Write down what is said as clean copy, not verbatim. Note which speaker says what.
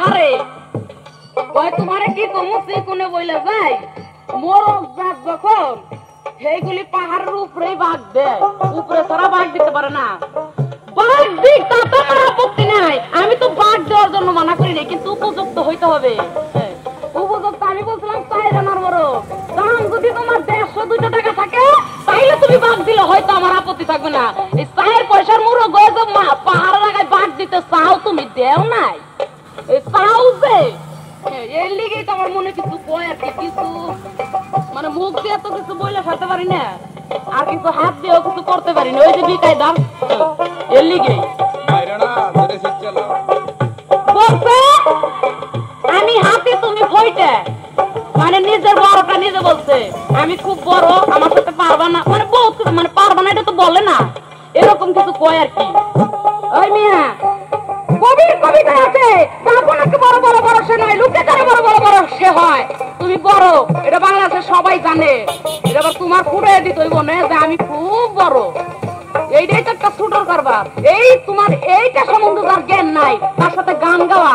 Speaker 1: আহারে কয় তোমারে কি কমছে কোনে বইলা যাই মোর জাত যখন সেইগুলি পাহাড়ের উপরেই বাঘ দেয়, উপরে ছাড়া বাঘ দিতে পারে না। বাঘ দিক তা তো আমার আপত্তি নাই, আমি তো বাঘ দেওয়ার জন্য মানা করি নাই, কিন্তু উপযুক্ত হইতে হবে। উপযুক্ত আমি বলছিলাম 4 আনার বড় দাম যদি তোমার 150-200 টাকা থাকে তাইলে তুমি বাঘ দিলে হয়তো আমার আপত্তি থাকবে না। এই 4 পয়সার মুড়ো গয়ে তো পাহাড়ের লাগায় বাঘ দিতে চাও, তুমি দেও নাই। এই চাও যে এর লিগেই তো আমার মনে কিছু কয় আর কি, কিছু মানে মুখ দিয়ে তো কিছু বইলে ফেলতে পারি না, আর কিছু হাত দিয়েও কিছু করতে পারি না। ওই যে বিকাই দাম এর লিগেই আমি হাতে তুমি ফইটা, মানে নিজের বড়টা নিজে বলছে আমি খুব বড়, আমার সাথে পারবা না, মানে বহুত কিছু, মানে পারবা না এটা তো বলে না, এরকম কিছু কয় আর কি। ওই মিয়া কবির কবিতা আছে তারপরকে বড় বড় বড় সে নয়, লোকে কারে বড় বড় বড় সে হয়। তুমি বড় এটা বাংলাদেশে সবাই জানে, এটা আবার তোমার ফুটে দিতে হইব না যে আমি খুব বড়। এইটাই তো একটা ছুটোর কারবার। এই তোমার এইটা সম্বন্ধে যার জ্ঞান নাই তার সাথে গান গাওয়া